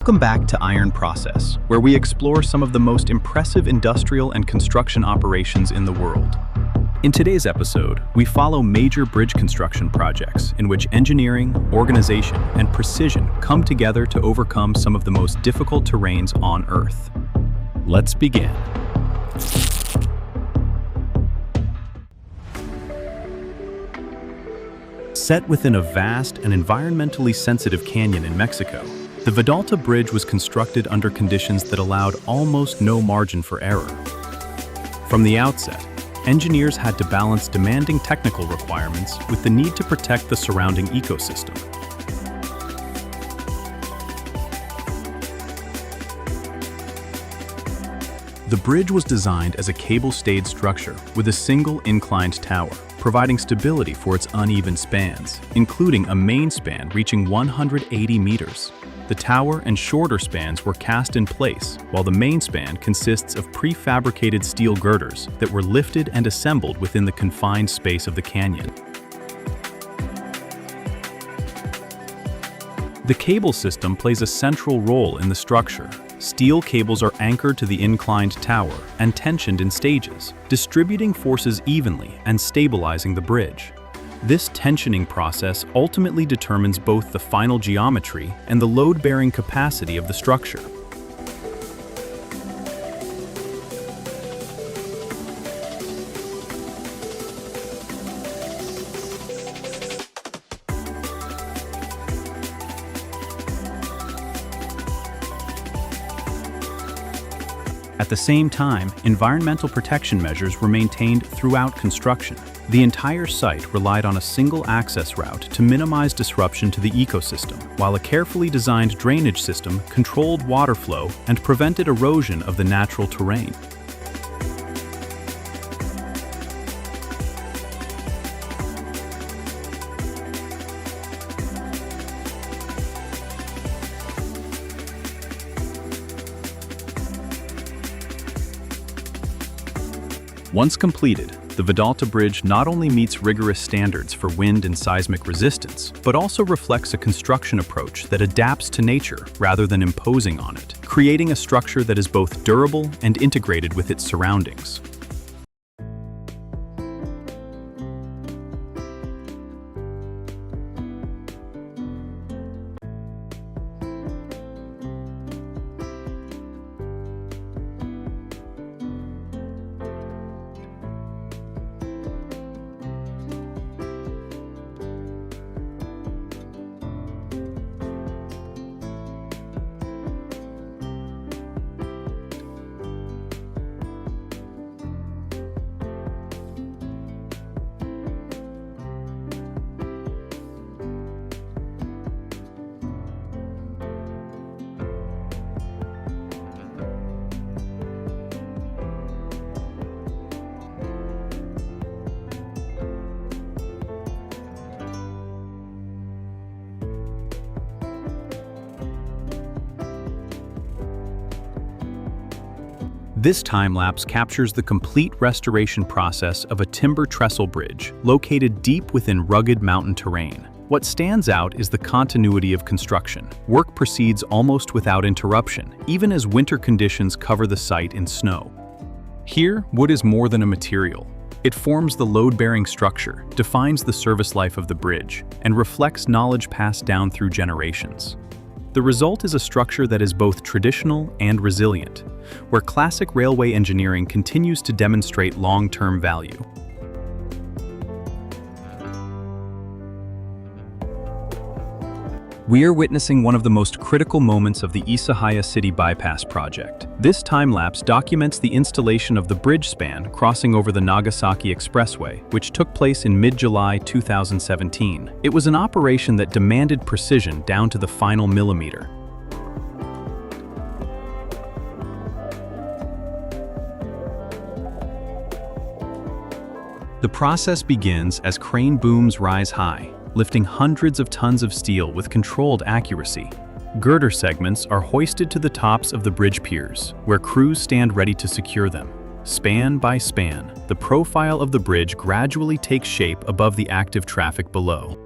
Welcome back to Iron Process, where we explore some of the most impressive industrial and construction operations in the world. In today's episode, we follow major bridge construction projects in which engineering, organization, and precision come together to overcome some of the most difficult terrains on Earth. Let's begin. Set within a vast and environmentally sensitive canyon in Mexico, the Vidalta Bridge was constructed under conditions that allowed almost no margin for error. From the outset, engineers had to balance demanding technical requirements with the need to protect the surrounding ecosystem. The bridge was designed as a cable-stayed structure with a single inclined tower, providing stability for its uneven spans, including a main span reaching 180 meters. The tower and shorter spans were cast in place, while the main span consists of prefabricated steel girders that were lifted and assembled within the confined space of the canyon. The cable system plays a central role in the structure. Steel cables are anchored to the inclined tower and tensioned in stages, distributing forces evenly and stabilizing the bridge. This tensioning process ultimately determines both the final geometry and the load-bearing capacity of the structure. At the same time, environmental protection measures were maintained throughout construction. The entire site relied on a single access route to minimize disruption to the ecosystem, while a carefully designed drainage system controlled water flow and prevented erosion of the natural terrain. Once completed, the Vidalta Bridge not only meets rigorous standards for wind and seismic resistance, but also reflects a construction approach that adapts to nature rather than imposing on it, creating a structure that is both durable and integrated with its surroundings. This time-lapse captures the complete restoration process of a timber trestle bridge located deep within rugged mountain terrain. What stands out is the continuity of construction. Work proceeds almost without interruption, even as winter conditions cover the site in snow. Here, wood is more than a material. It forms the load-bearing structure, defines the service life of the bridge, and reflects knowledge passed down through generations. The result is a structure that is both traditional and resilient, where classic railway engineering continues to demonstrate long-term value. We are witnessing one of the most critical moments of the Isahaya City Bypass project. This time-lapse documents the installation of the bridge span crossing over the Nagasaki Expressway, which took place in mid-July 2017. It was an operation that demanded precision down to the final millimeter. The process begins as crane booms rise high, lifting hundreds of tons of steel with controlled accuracy. Girder segments are hoisted to the tops of the bridge piers, where crews stand ready to secure them. Span by span, the profile of the bridge gradually takes shape above the active traffic below.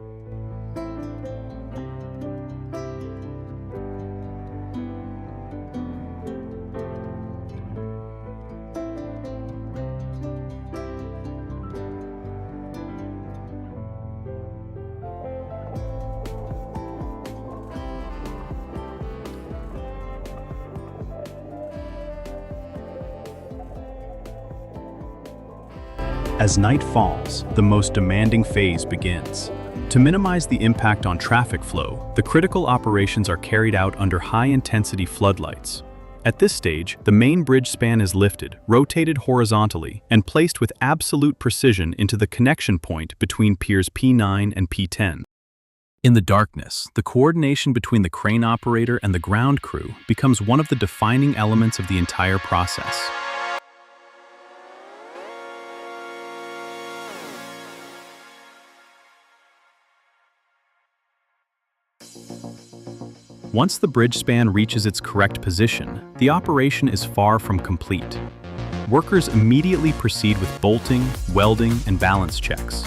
As night falls, the most demanding phase begins. To minimize the impact on traffic flow, the critical operations are carried out under high-intensity floodlights. At this stage, the main bridge span is lifted, rotated horizontally, and placed with absolute precision into the connection point between piers P9 and P10. In the darkness, the coordination between the crane operator and the ground crew becomes one of the defining elements of the entire process. Once the bridge span reaches its correct position, the operation is far from complete. Workers immediately proceed with bolting, welding, and balance checks.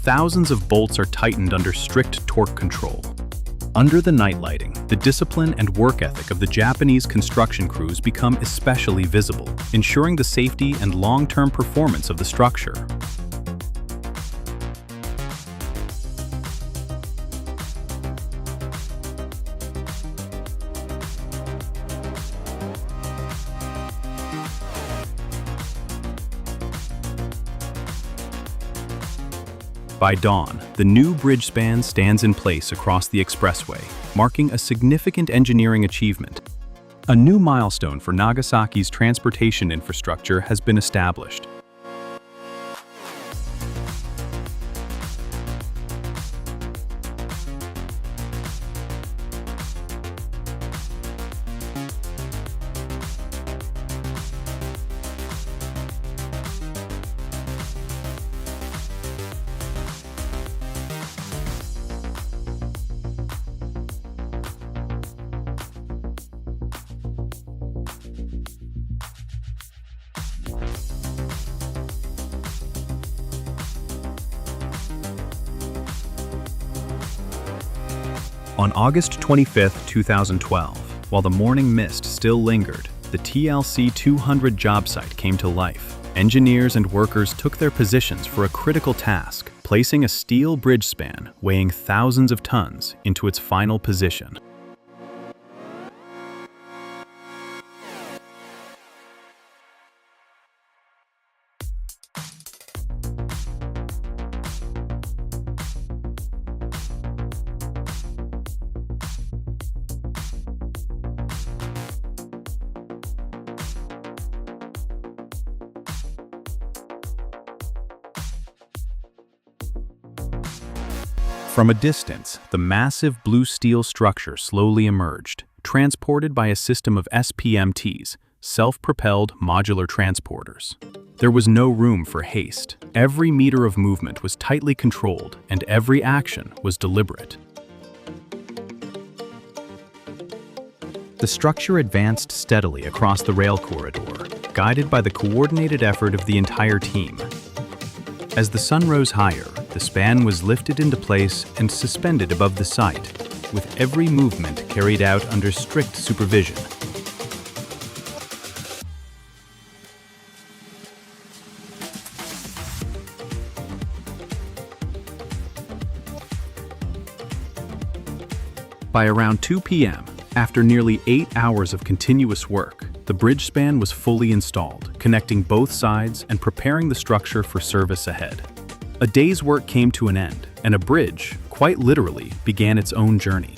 Thousands of bolts are tightened under strict torque control. Under the night lighting, the discipline and work ethic of the Japanese construction crews become especially visible, ensuring the safety and long-term performance of the structure. By dawn, the new bridge span stands in place across the expressway, marking a significant engineering achievement. A new milestone for Nagasaki's transportation infrastructure has been established. On August 25, 2012, while the morning mist still lingered, the TLC-200 job site came to life. Engineers and workers took their positions for a critical task, placing a steel bridge span weighing thousands of tons into its final position. From a distance, the massive blue steel structure slowly emerged, transported by a system of SPMTs, self-propelled modular transporters. There was no room for haste. Every meter of movement was tightly controlled, and every action was deliberate. The structure advanced steadily across the rail corridor, guided by the coordinated effort of the entire team. As the sun rose higher, the span was lifted into place and suspended above the site, with every movement carried out under strict supervision. By around 2 p.m., after nearly 8 hours of continuous work, the bridge span was fully installed, connecting both sides and preparing the structure for service ahead. A day's work came to an end, and a bridge, quite literally, began its own journey.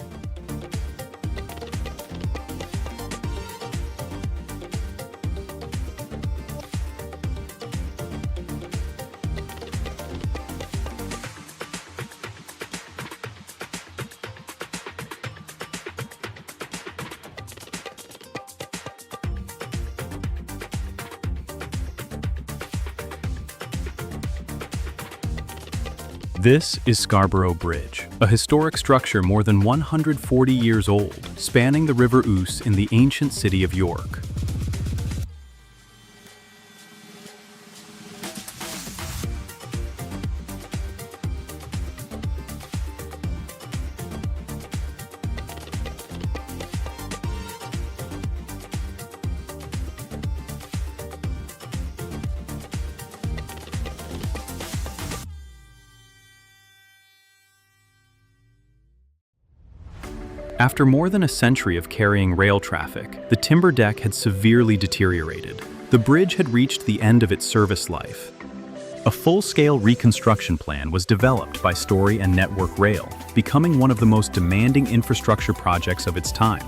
This is Scarborough Bridge, a historic structure more than 140 years old, spanning the River Ouse in the ancient city of York. After more than a century of carrying rail traffic, the timber deck had severely deteriorated. The bridge had reached the end of its service life. A full-scale reconstruction plan was developed by Story and Network Rail, becoming one of the most demanding infrastructure projects of its time.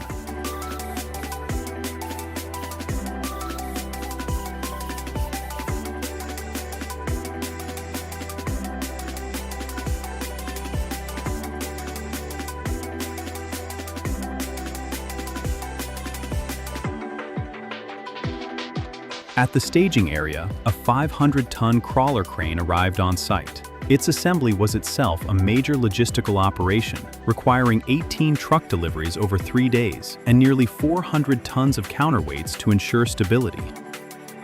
At the staging area, a 500-ton crawler crane arrived on site. Its assembly was itself a major logistical operation, requiring 18 truck deliveries over 3 days and nearly 400 tons of counterweights to ensure stability.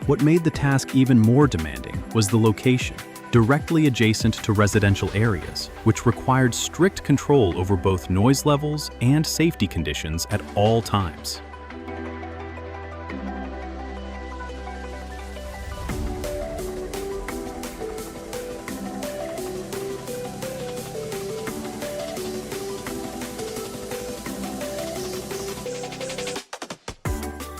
What made the task even more demanding was the location, directly adjacent to residential areas, which required strict control over both noise levels and safety conditions at all times.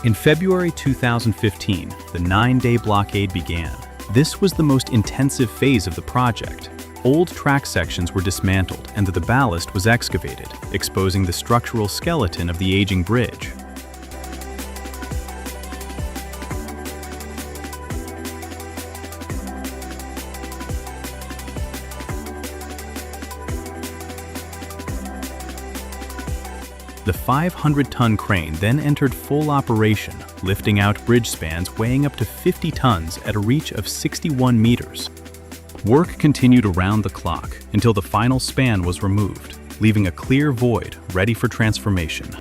In February 2015, the 9-day blockade began. This was the most intensive phase of the project. Old track sections were dismantled and the ballast was excavated, exposing the structural skeleton of the aging bridge. The 500-ton crane then entered full operation, lifting out bridge spans weighing up to 50 tons at a reach of 61 meters. Work continued around the clock until the final span was removed, leaving a clear void ready for transformation.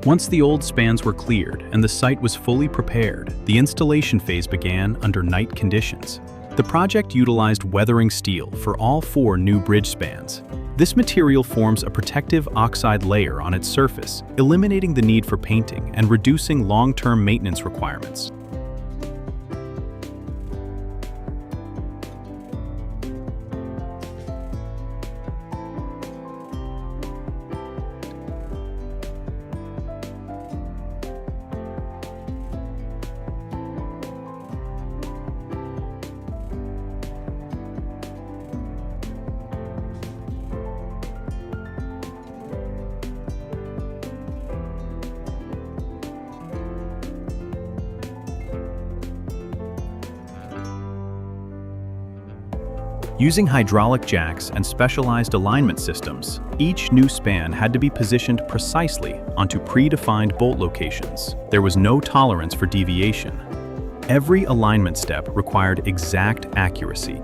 Once the old spans were cleared and the site was fully prepared, the installation phase began under night conditions. The project utilized weathering steel for all 4 new bridge spans. This material forms a protective oxide layer on its surface, eliminating the need for painting and reducing long-term maintenance requirements. Using hydraulic jacks and specialized alignment systems, each new span had to be positioned precisely onto predefined bolt locations. There was no tolerance for deviation. Every alignment step required exact accuracy.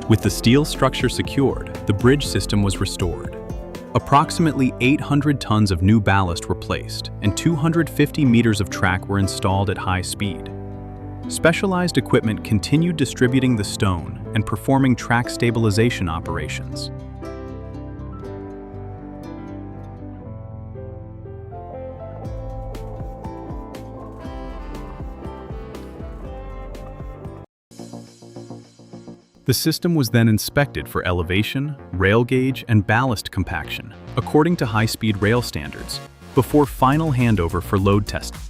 With the steel structure secured, the bridge system was restored. Approximately 800 tons of new ballast were placed, and 250 meters of track were installed at high speed. Specialized equipment continued distributing the stone and performing track stabilization operations. The system was then inspected for elevation, rail gauge, and ballast compaction, according to high-speed rail standards, before final handover for load testing.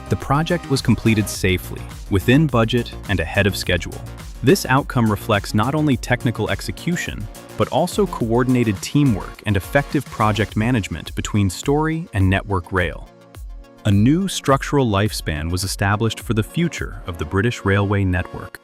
The project was completed safely, within budget and ahead of schedule. This outcome reflects not only technical execution, but also coordinated teamwork and effective project management between Story and Network Rail. A new structural lifespan was established for the future of the British Railway network.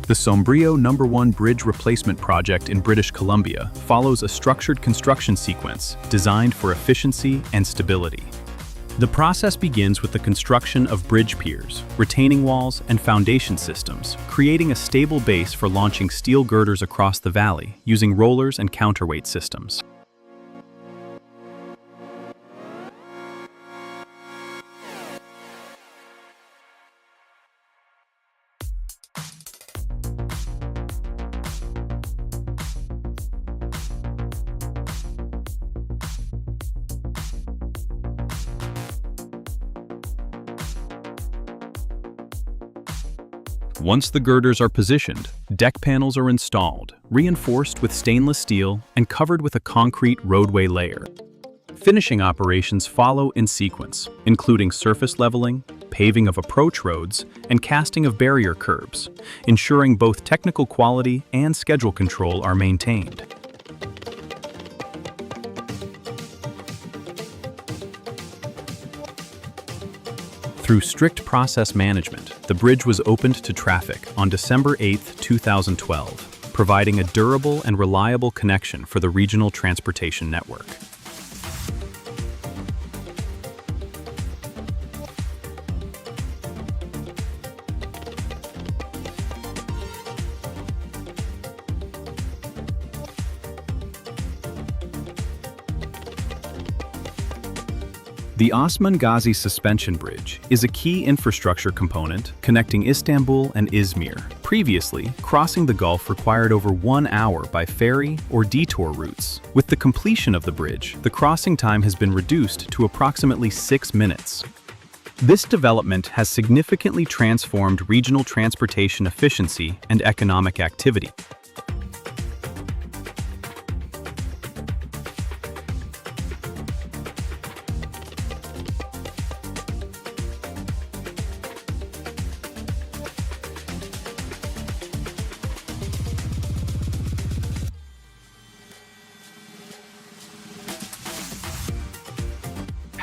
The Sombrio No. 1 Bridge Replacement Project in British Columbia follows a structured construction sequence designed for efficiency and stability. The process begins with the construction of bridge piers, retaining walls, and foundation systems, creating a stable base for launching steel girders across the valley using rollers and counterweight systems. Once the girders are positioned, deck panels are installed, reinforced with stainless steel and covered with a concrete roadway layer. Finishing operations follow in sequence, including surface leveling, paving of approach roads, and casting of barrier curbs, ensuring both technical quality and schedule control are maintained. Through strict process management, the bridge was opened to traffic on December 8, 2012, providing a durable and reliable connection for the regional transportation network. The Osman Gazi Suspension Bridge is a key infrastructure component connecting Istanbul and Izmir. Previously, crossing the Gulf required over 1 hour by ferry or detour routes. With the completion of the bridge, the crossing time has been reduced to approximately 6 minutes. This development has significantly transformed regional transportation efficiency and economic activity.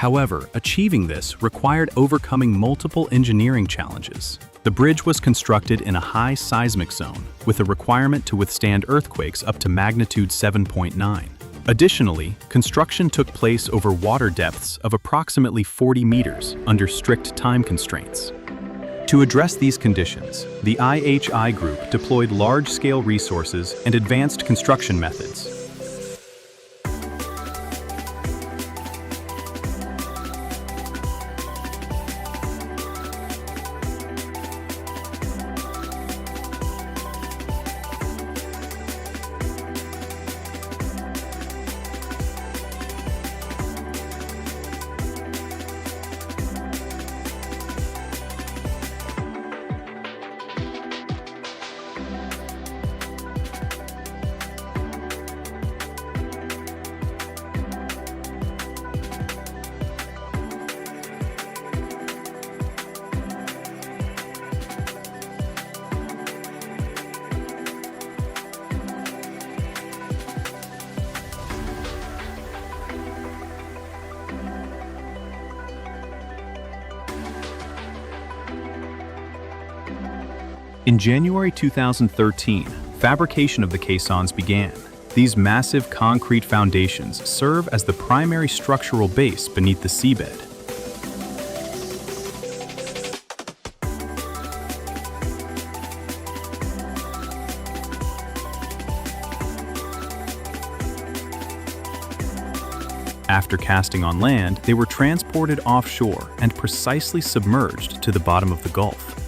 However, achieving this required overcoming multiple engineering challenges. The bridge was constructed in a high seismic zone, with a requirement to withstand earthquakes up to magnitude 7.9. Additionally, construction took place over water depths of approximately 40 meters under strict time constraints. To address these conditions, the IHI Group deployed large-scale resources and advanced construction methods. In January 2013, fabrication of the caissons began. These massive concrete foundations serve as the primary structural base beneath the seabed. After casting on land, they were transported offshore and precisely submerged to the bottom of the Gulf.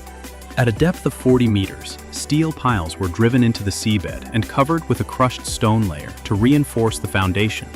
At a depth of 40 meters, steel piles were driven into the seabed and covered with a crushed stone layer to reinforce the foundation.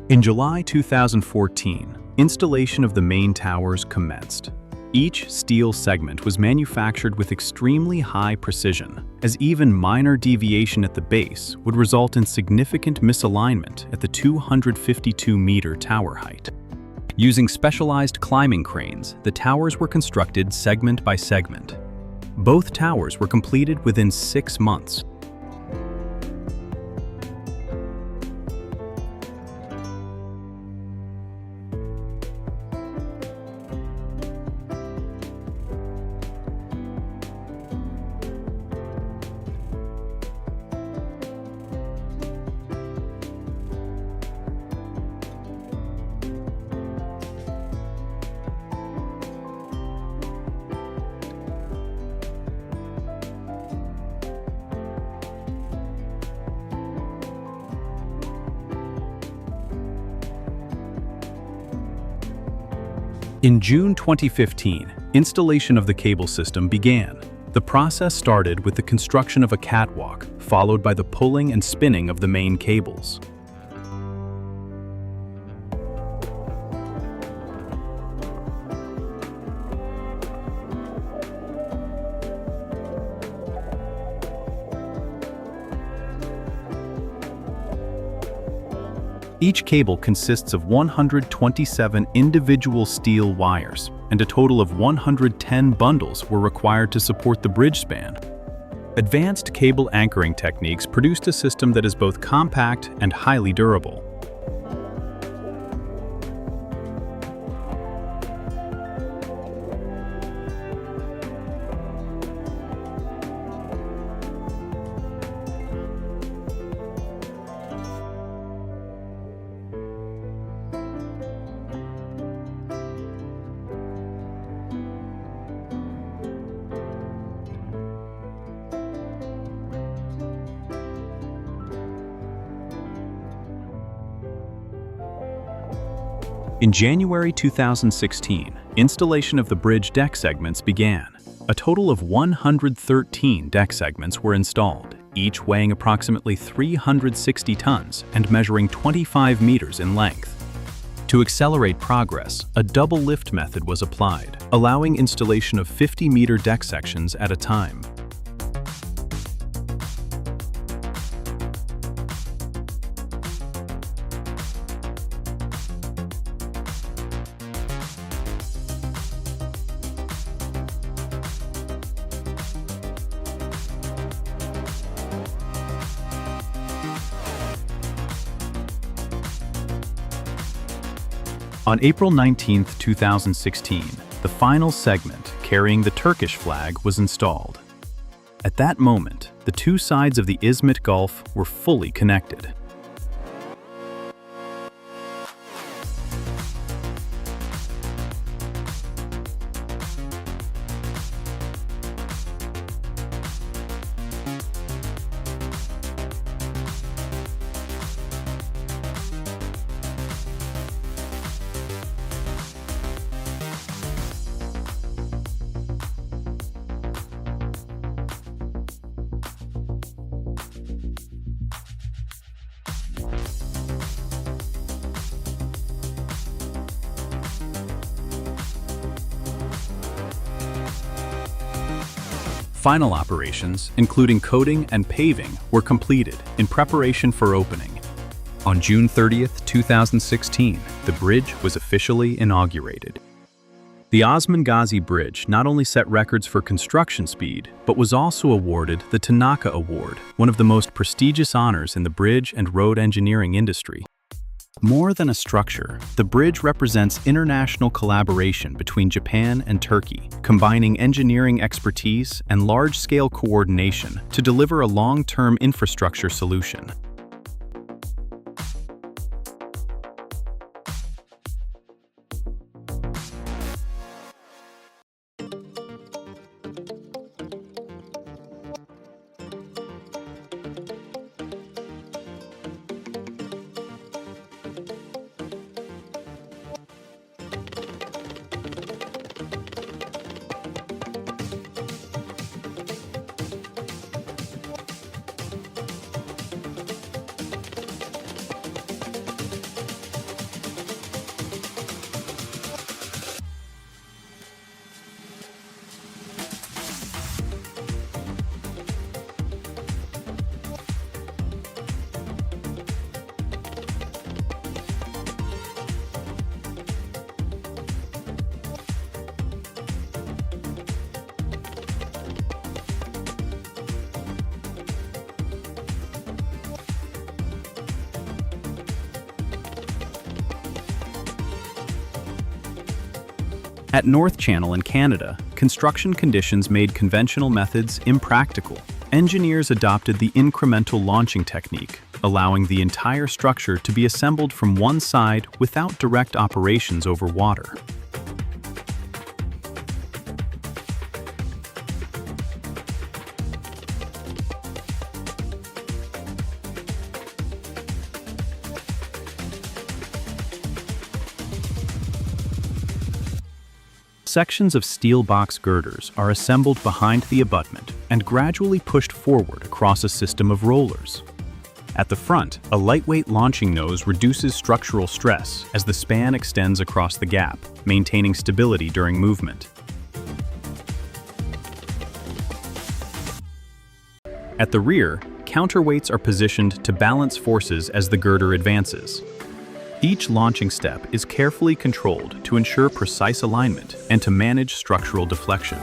In July 2014, installation of the main towers commenced. Each steel segment was manufactured with extremely high precision, as even minor deviation at the base would result in significant misalignment at the 252-meter tower height. Using specialized climbing cranes, the towers were constructed segment by segment. Both towers were completed within 6 months. In June 2015, installation of the cable system began. The process started with the construction of a catwalk, followed by the pulling and spinning of the main cables. Each cable consists of 127 individual steel wires, and a total of 110 bundles were required to support the bridge span. Advanced cable anchoring techniques produced a system that is both compact and highly durable. In January 2016, installation of the bridge deck segments began. A total of 113 deck segments were installed, each weighing approximately 360 tons and measuring 25 meters in length. To accelerate progress, a double lift method was applied, allowing installation of 50-meter deck sections at a time. On April 19, 2016, the final segment carrying the Turkish flag was installed. At that moment, the two sides of the Izmit Gulf were fully connected. Final operations, including coating and paving, were completed in preparation for opening. On June 30th, 2016, the bridge was officially inaugurated. The Osman Ghazi Bridge not only set records for construction speed, but was also awarded the Tanaka Award, one of the most prestigious honors in the bridge and road engineering industry. More than a structure, the bridge represents international collaboration between Japan and Turkey, combining engineering expertise and large-scale coordination to deliver a long-term infrastructure solution. At North Channel in Canada, construction conditions made conventional methods impractical. Engineers adopted the incremental launching technique, allowing the entire structure to be assembled from one side without direct operations over water. Sections of steel box girders are assembled behind the abutment and gradually pushed forward across a system of rollers. At the front, a lightweight launching nose reduces structural stress as the span extends across the gap, maintaining stability during movement. At the rear, counterweights are positioned to balance forces as the girder advances. Each launching step is carefully controlled to ensure precise alignment and to manage structural deflection.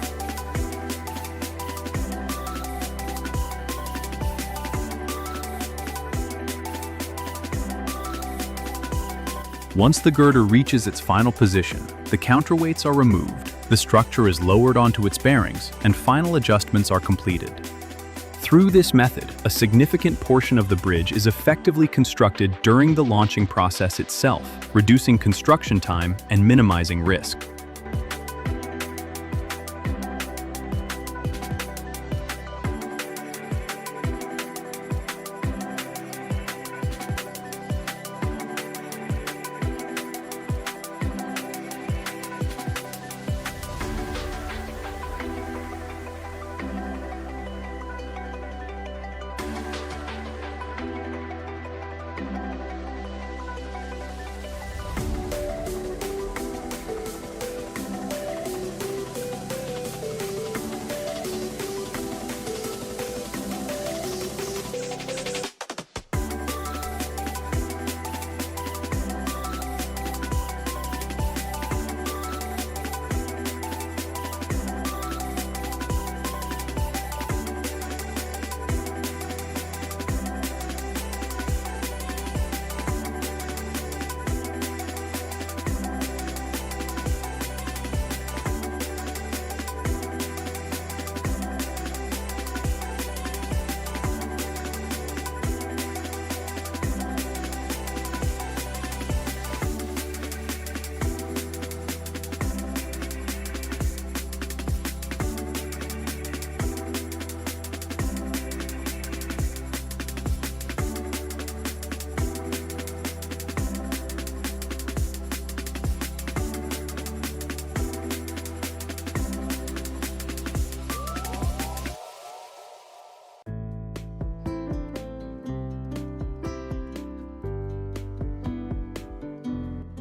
Once the girder reaches its final position, the counterweights are removed, the structure is lowered onto its bearings, and final adjustments are completed. Through this method, a significant portion of the bridge is effectively constructed during the launching process itself, reducing construction time and minimizing risk.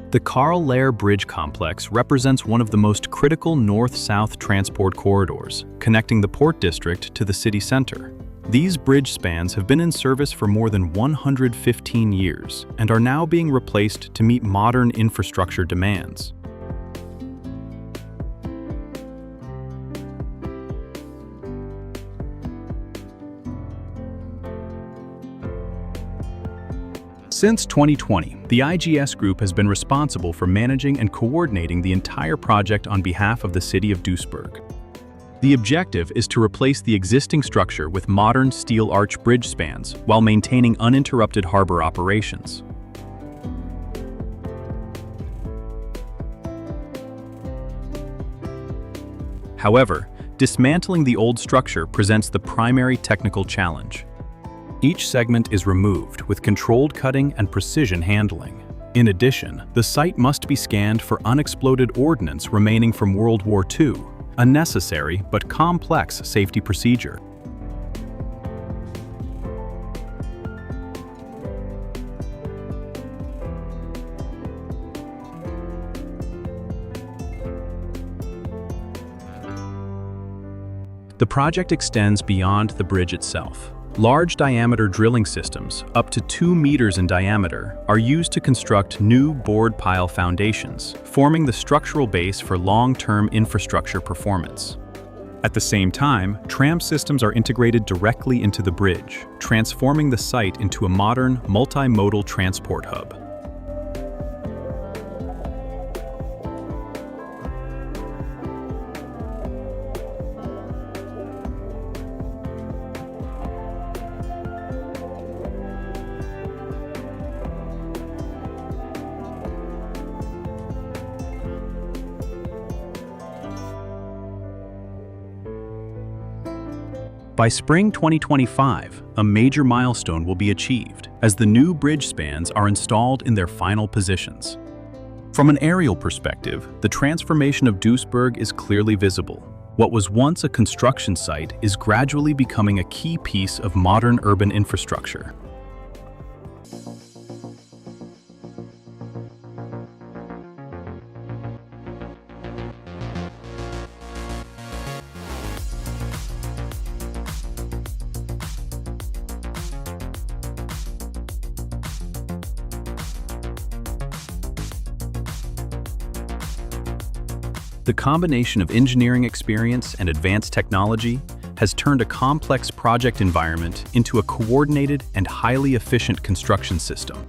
The Carl Laer Bridge Complex represents one of the most critical north-south transport corridors, connecting the Port District to the city center. These bridge spans have been in service for more than 115 years and are now being replaced to meet modern infrastructure demands. Since 2020, the IGS Group has been responsible for managing and coordinating the entire project on behalf of the city of Duisburg. The objective is to replace the existing structure with modern steel arch bridge spans while maintaining uninterrupted harbor operations. However, dismantling the old structure presents the primary technical challenge. Each segment is removed with controlled cutting and precision handling. In addition, the site must be scanned for unexploded ordnance remaining from World War II, a necessary but complex safety procedure. The project extends beyond the bridge itself. Large diameter drilling systems, up to 2 meters in diameter, are used to construct new board pile foundations, forming the structural base for long-term infrastructure performance. At the same time, tram systems are integrated directly into the bridge, transforming the site into a modern, multimodal transport hub. By spring 2025, a major milestone will be achieved as the new bridge spans are installed in their final positions. From an aerial perspective, the transformation of Duisburg is clearly visible. What was once a construction site is gradually becoming a key piece of modern urban infrastructure. The combination of engineering experience and advanced technology has turned a complex project environment into a coordinated and highly efficient construction system.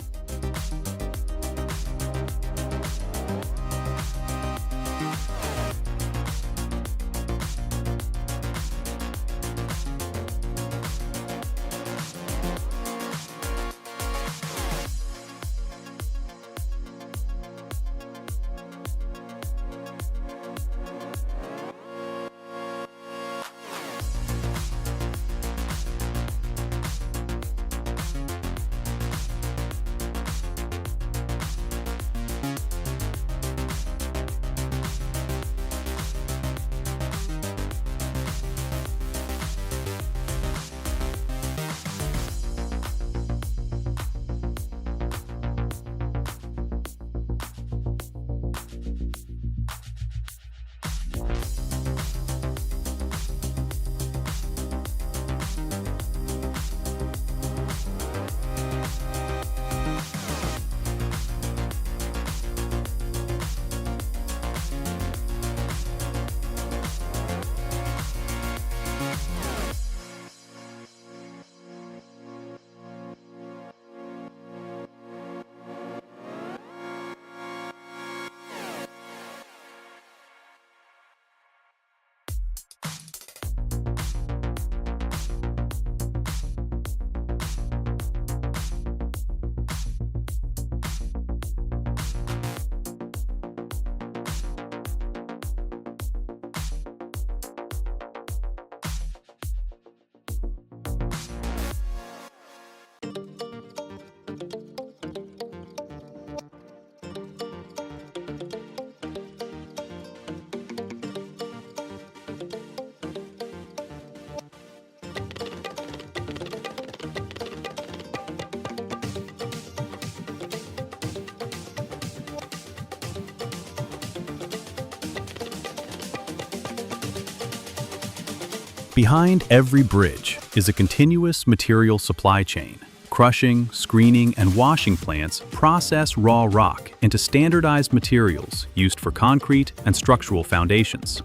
Behind every bridge is a continuous material supply chain. Crushing, screening, and washing plants process raw rock into standardized materials used for concrete and structural foundations.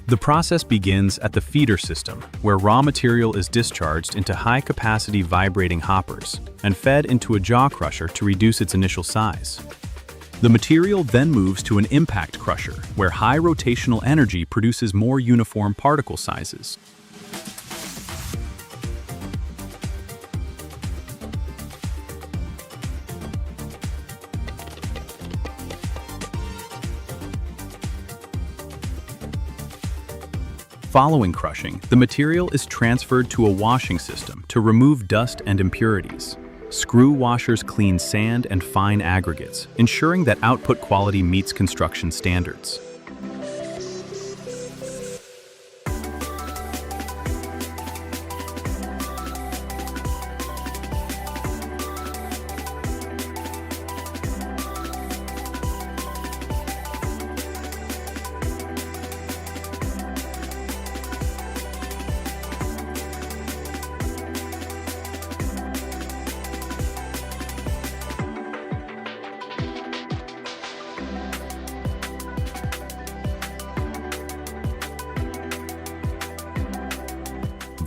The process begins at the feeder system, where raw material is discharged into high-capacity vibrating hoppers and fed into a jaw crusher to reduce its initial size. The material then moves to an impact crusher, where high rotational energy produces more uniform particle sizes. Following crushing, the material is transferred to a washing system to remove dust and impurities. Screw washers clean sand and fine aggregates, ensuring that output quality meets construction standards.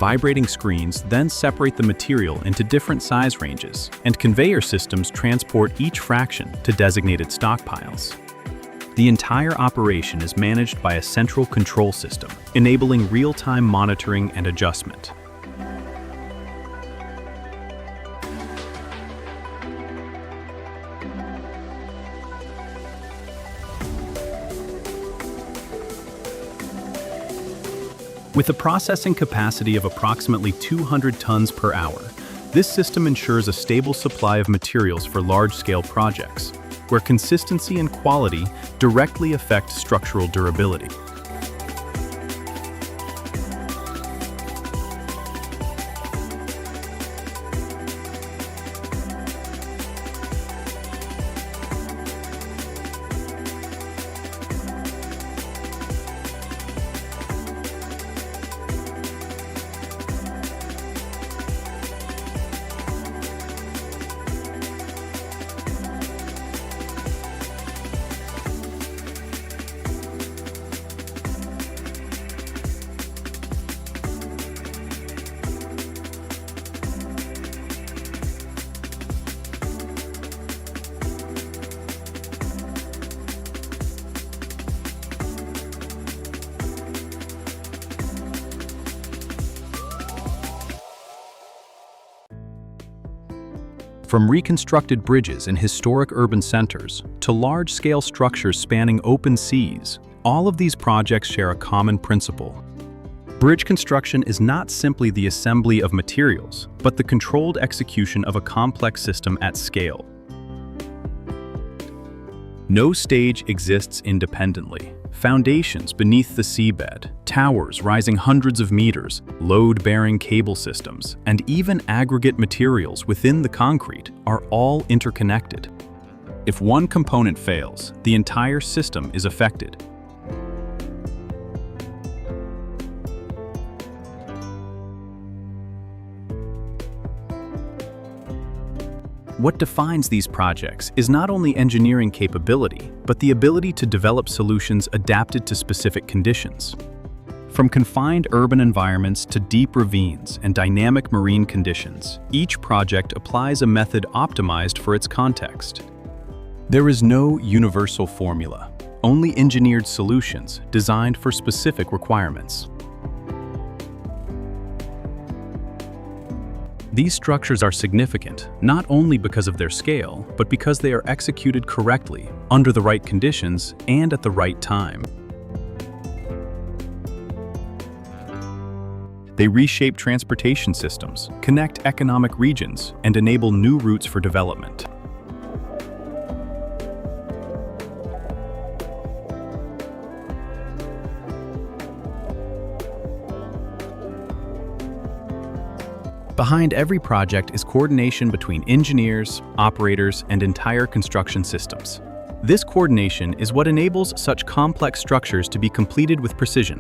Vibrating screens then separate the material into different size ranges, and conveyor systems transport each fraction to designated stockpiles. The entire operation is managed by a central control system, enabling real-time monitoring and adjustment. With a processing capacity of approximately 200 tons per hour, this system ensures a stable supply of materials for large-scale projects, where consistency and quality directly affect structural durability. From reconstructed bridges in historic urban centers to large-scale structures spanning open seas, all of these projects share a common principle. Bridge construction is not simply the assembly of materials, but the controlled execution of a complex system at scale. No stage exists independently. Foundations beneath the seabed, towers rising hundreds of meters, load-bearing cable systems, and even aggregate materials within the concrete are all interconnected. If one component fails, the entire system is affected. What defines these projects is not only engineering capability, but the ability to develop solutions adapted to specific conditions. From confined urban environments to deep ravines and dynamic marine conditions, each project applies a method optimized for its context. There is no universal formula, only engineered solutions designed for specific requirements. These structures are significant, not only because of their scale, but because they are executed correctly, under the right conditions, and at the right time. They reshape transportation systems, connect economic regions, and enable new routes for development. Behind every project is coordination between engineers, operators, and entire construction systems. This coordination is what enables such complex structures to be completed with precision.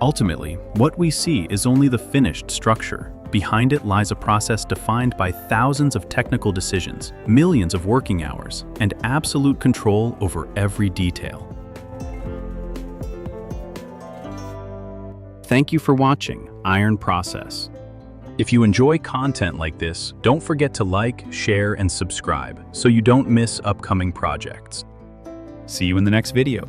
Ultimately, what we see is only the finished structure. Behind it lies a process defined by thousands of technical decisions, millions of working hours, and absolute control over every detail. Thank you for watching Iron Process. If you enjoy content like this, don't forget to like, share, and subscribe so you don't miss upcoming projects. See you in the next video.